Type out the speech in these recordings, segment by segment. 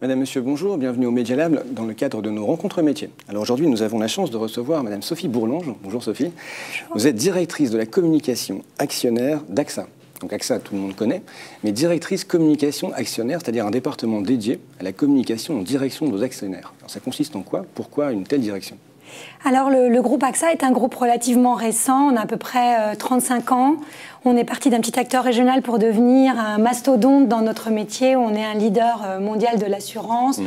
Madame, Monsieur, bonjour, bienvenue au Media Lab dans le cadre de nos rencontres métiers. Alors aujourd'hui, nous avons la chance de recevoir Madame Sophie Bourlange. Bonjour Sophie. Bonjour. Vous êtes directrice de la communication actionnaire d'AXA. Donc AXA, tout le monde connaît, mais directrice communication actionnaire, c'est-à-dire un département dédié à la communication en direction de nos actionnaires. Alors ça consiste en quoi? Pourquoi une telle direction? Alors le groupe AXA est un groupe relativement récent, on a à peu près 35 ans. On est parti d'un petit acteur régional pour devenir un mastodonte dans notre métier. On est un leader mondial de l'assurance.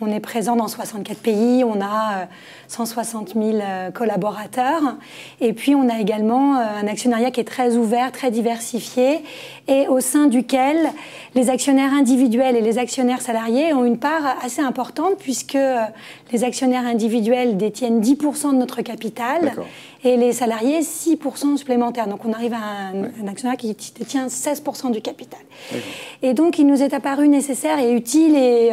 On est présent dans 64 pays, on a 160 000 collaborateurs. Et puis on a également un actionnariat qui est très ouvert, très diversifié et au sein duquel les actionnaires individuels et les actionnaires salariés ont une part assez importante puisque les actionnaires individuels détiennent 10% de notre capital et les salariés 6% supplémentaires. Donc on arrive à un actionnaire qui détient 16% du capital. Et donc il nous est apparu nécessaire et utile et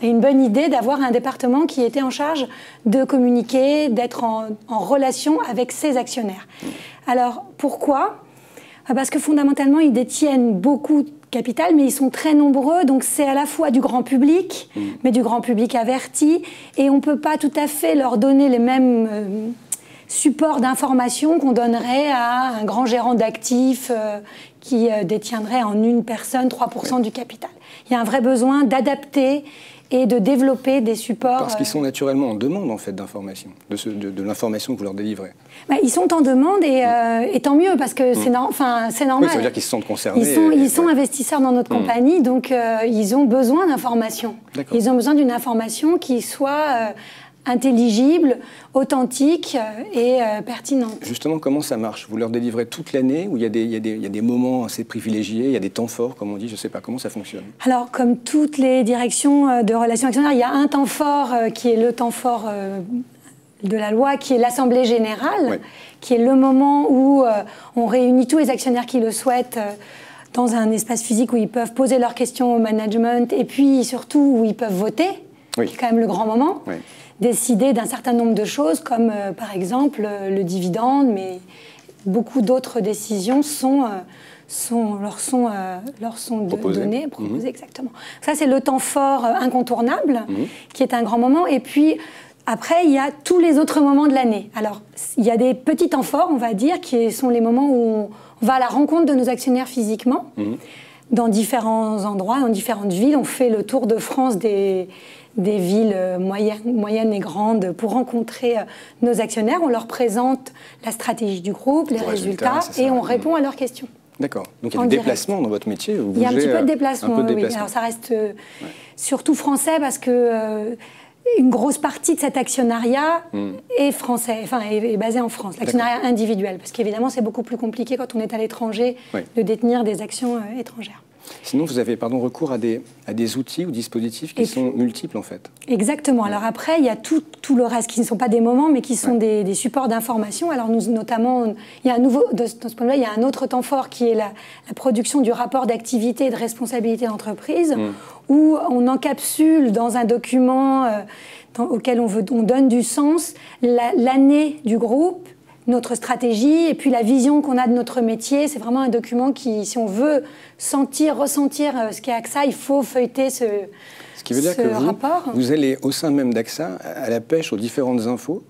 une bonne idée d'avoir un département qui était en charge de communiquer, d'être en relation avec ses actionnaires. Alors pourquoi? Parce que fondamentalement ils détiennent beaucoup de capital, mais ils sont très nombreux, donc c'est à la fois du grand public, mais du grand public averti, et on ne peut pas tout à fait leur donner les mêmes supports d'information qu'on donnerait à un grand gérant d'actifs qui détiendrait en une personne 3% du capital. Il y a un vrai besoin d'adapter et de développer des supports. Parce qu'ils sont naturellement en demande en fait d'information, de l'information que vous leur délivrez. Bah, ils sont en demande et tant mieux parce que c'est normal. Oui, ça veut dire qu'ils se sentent concernés. Ils sont investisseurs dans notre compagnie, donc ils ont besoin d'informations. Ils ont besoin d'une information qui soit intelligible, authentique et pertinente. Justement, comment ça marche? Vous leur délivrez toute l'année ou il y a des moments assez privilégiés, il y a des temps forts, comme on dit, je ne sais pas, comment ça fonctionne? Alors, comme toutes les directions de relations actionnaires, il y a un temps fort qui est le temps fort de la loi, qui est l'Assemblée générale, qui est le moment où on réunit tous les actionnaires qui le souhaitent dans un espace physique où ils peuvent poser leurs questions au management et puis surtout où ils peuvent voter, qui est quand même le grand moment. Décider d'un certain nombre de choses, comme par exemple le dividende, mais beaucoup d'autres décisions leur sont données, proposées exactement. Ça, c'est le temps fort incontournable, qui est un grand moment. Et puis, après, il y a tous les autres moments de l'année. Alors, il y a des petits temps forts, on va dire, qui sont les moments où on va à la rencontre de nos actionnaires physiquement, dans différents endroits, dans différentes villes. On fait le tour de France des villes moyennes et grandes pour rencontrer nos actionnaires. On leur présente la stratégie du groupe, les résultats et on répond à leurs questions. D'accord. Donc il y a du déplacement dans votre métier. Il y a un petit peu de déplacement, oui. Alors ça reste surtout français parce que une grosse partie de cet actionnariat est français, enfin est basé en France, l'actionnariat individuel. Parce qu'évidemment, c'est beaucoup plus compliqué quand on est à l'étranger de détenir des actions étrangères. Sinon, vous avez recours à des outils ou dispositifs qui sont multiples, en fait. Exactement. Alors après, il y a tout le reste qui ne sont pas des moments, mais qui sont des supports d'information. Alors nous, notamment, il y a de ce point de vue-là, il y a un autre temps fort qui est la production du rapport d'activité et de responsabilité d'entreprise, où on encapsule dans un document auquel on donne du sens l'année du groupe, notre stratégie et puis la vision qu'on a de notre métier. C'est vraiment un document qui, si on veut ressentir ce qu'est AXA, il faut feuilleter ce qui veut dire que rapport. Vous allez au sein même d'AXA à la pêche aux différentes infos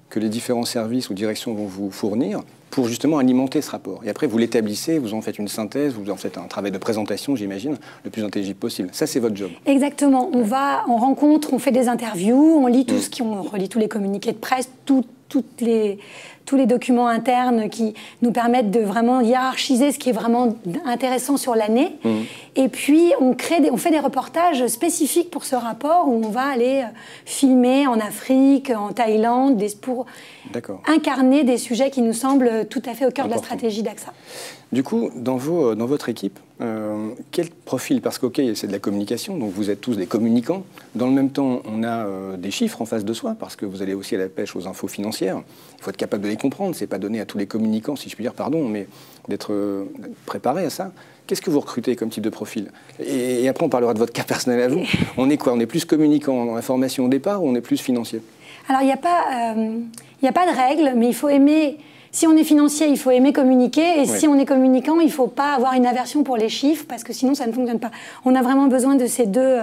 que les différents services ou directions vont vous fournir pour justement alimenter ce rapport. Et après, vous l'établissez, vous en faites une synthèse, vous en faites un travail de présentation, j'imagine, le plus intelligible possible. Ça, c'est votre job. Exactement. On rencontre, on fait des interviews, on lit on relit tous les communiqués de presse, tous les documents internes qui nous permettent de vraiment hiérarchiser ce qui est vraiment intéressant sur l'année. Et puis, on fait des reportages spécifiques pour ce rapport où on va aller filmer en Afrique, en Thaïlande, pour incarner des sujets qui nous semblent tout à fait au cœur de la stratégie d'AXA. Du coup, dans votre équipe, quel profil? Parce que, c'est de la communication, donc vous êtes tous des communicants. Dans le même temps, on a des chiffres en face de soi, parce que vous allez aussi à la pêche aux infos financières. Il faut être capable de les comprendre. C'est pas donné à tous les communicants, si je puis dire, pardon, mais d'être préparé à ça. Qu'est-ce que vous recrutez comme type de profil? Et après, on parlera de votre cas personnel à vous. On est quoi? On est plus communicant dans l'information au départ ou on est plus financier? Alors, il n'y a pas de règle, mais il faut aimer si on est financier, il faut aimer communiquer, et si on est communicant, il ne faut pas avoir une aversion pour les chiffres, parce que sinon ça ne fonctionne pas. On a vraiment besoin de ces deux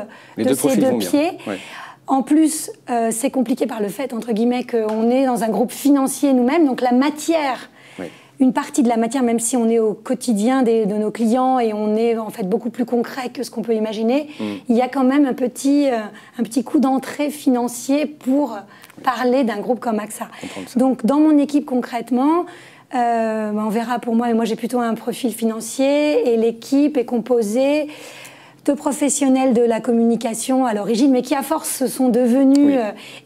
pieds. Ouais. En plus, c'est compliqué par le fait, entre guillemets, qu'on est dans un groupe financier nous-mêmes, donc la matière, une partie de la matière, même si on est au quotidien de nos clients et on est en fait beaucoup plus concret que ce qu'on peut imaginer, il y a quand même un petit coup d'entrée financier pour parler d'un groupe comme AXA. Donc dans mon équipe concrètement, on verra pour moi, mais moi j'ai plutôt un profil financier et l'équipe est composée de professionnels de la communication à l'origine, mais qui à force se sont devenus,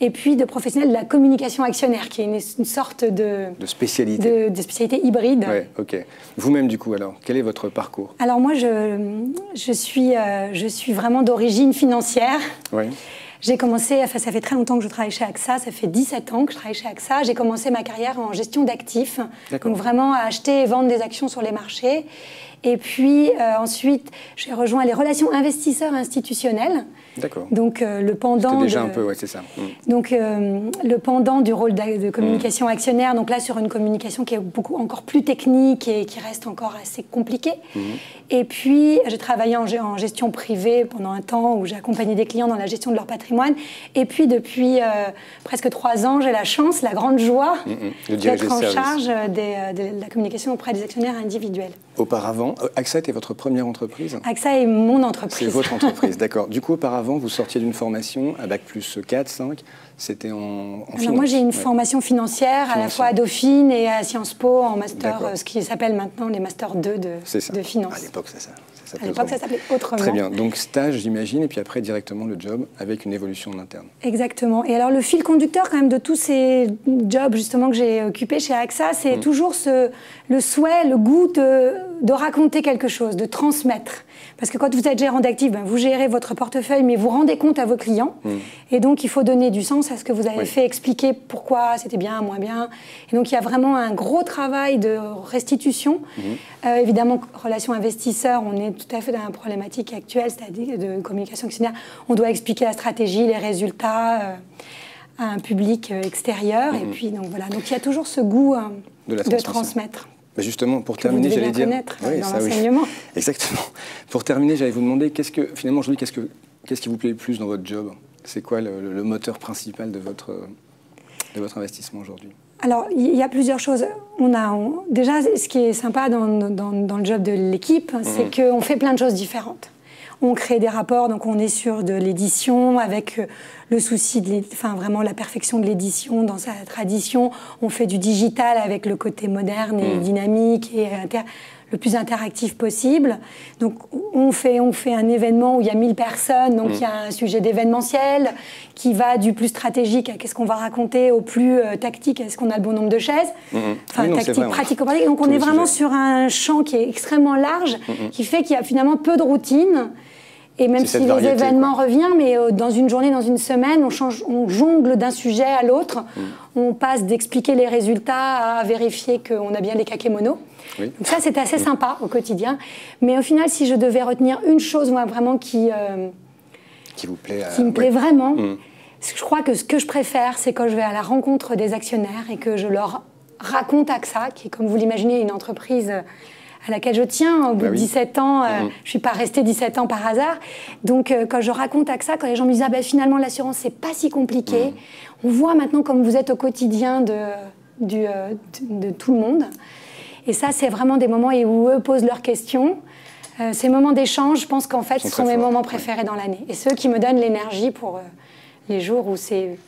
et puis de professionnels de la communication actionnaire, qui est une sorte de spécialité. De spécialité hybride. Ouais, ok. Vous-même, du coup, alors, quel est votre parcours? Alors moi, je suis vraiment d'origine financière. Oui. J'ai commencé, enfin, ça fait très longtemps que je travaille chez AXA, ça fait 17 ans que je travaille chez AXA. J'ai commencé ma carrière en gestion d'actifs, donc vraiment à acheter et vendre des actions sur les marchés. Et puis ensuite, j'ai rejoint les relations investisseurs institutionnels. D'accord. Donc le pendant. C'était déjà un peu, ouais, c'est ça. Donc le pendant du rôle de communication actionnaire. Donc là, sur une communication qui est encore plus technique et qui reste encore assez compliquée. Et puis j'ai travaillé en gestion privée pendant un temps où j'ai accompagné des clients dans la gestion de leur patrimoine. Et puis depuis presque 3 ans, j'ai la chance, la grande joie d'être en charge de la communication auprès des actionnaires individuels. Auparavant, AXA était votre première entreprise? AXA est mon entreprise. C'est votre entreprise, d'accord. Du coup, auparavant, vous sortiez d'une formation à Bac plus 4, 5, c'était en finance? Moi, j'ai une formation financière à la fois à Dauphine et à Sciences Po en master, ce qui s'appelle maintenant les Masters 2 de finance. À l'époque, ça à l'époque, ça s'appelait autrement. Très bien. Donc, stage, j'imagine, et puis après, directement le job avec une évolution en interne. Exactement. Et alors, le fil conducteur, quand même, de tous ces jobs, justement, que j'ai occupés chez AXA, c'est toujours le souhait, le goût de raconter quelque chose, de transmettre. Parce que quand vous êtes gérant d'actifs, vous gérez votre portefeuille, mais vous rendez compte à vos clients. Et donc, il faut donner du sens à ce que vous avez fait, expliquer pourquoi c'était bien, moins bien. Et donc, il y a vraiment un gros travail de restitution. Évidemment, relation investisseur, on est tout à fait dans la problématique actuelle, c'est-à-dire de communication actionnaire. On doit expliquer la stratégie, les résultats à un public extérieur. Et puis, donc voilà. Donc, il y a toujours ce goût de transmettre. Justement, pour terminer, j'allais dire... dans l'enseignement. Exactement. Pour terminer, j'allais vous demander, finalement, aujourd'hui, qu'est-ce qui vous plaît le plus dans votre job? C'est quoi le moteur principal de votre investissement aujourd'hui? Alors, il y a plusieurs choses. Déjà, ce qui est sympa dans le job de l'équipe, c'est qu'on fait plein de choses différentes. On crée des rapports, donc on est sur de l'édition avec le souci vraiment la perfection de l'édition dans sa tradition. On fait du digital avec le côté moderne et dynamique et le plus interactif possible. Donc on fait un événement où il y a 1000 personnes, donc il y a un sujet d'événementiel qui va du plus stratégique à qu'est-ce qu'on va raconter au plus tactique, est-ce qu'on a le bon nombre de chaises, tactique, pratico-pratique. Donc on est vraiment sur un champ qui est extrêmement large, qui fait qu'il y a finalement peu de routine. Et même si les événements reviennent, mais dans une journée, dans une semaine, on jongle d'un sujet à l'autre. On passe d'expliquer les résultats à vérifier qu'on a bien les kakémonos. Donc ça, c'est assez sympa au quotidien. Mais au final, si je devais retenir une chose, moi, vraiment qui vous plaît, qui me plaît vraiment, je crois que ce que je préfère, c'est quand je vais à la rencontre des actionnaires et que je leur raconte AXA, qui est, comme vous l'imaginez, une entreprise à laquelle je tiens. Au bout de 17 ans, je ne suis pas restée 17 ans par hasard. Donc, quand je raconte AXA, quand les gens me disent finalement, l'assurance, c'est pas si compliqué. On voit maintenant comme vous êtes au quotidien de tout le monde. Et ça, c'est vraiment des moments où eux posent leurs questions. Ces moments d'échange, je pense qu'en fait, ce sont mes moments préférés dans l'année. Et ceux qui me donnent l'énergie pour les jours où c'est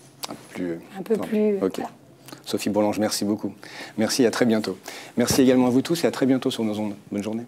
un peu plus... Voilà. Sophie Bourlange, merci beaucoup. Merci et à très bientôt. Merci également à vous tous et à très bientôt sur nos ondes. Bonne journée.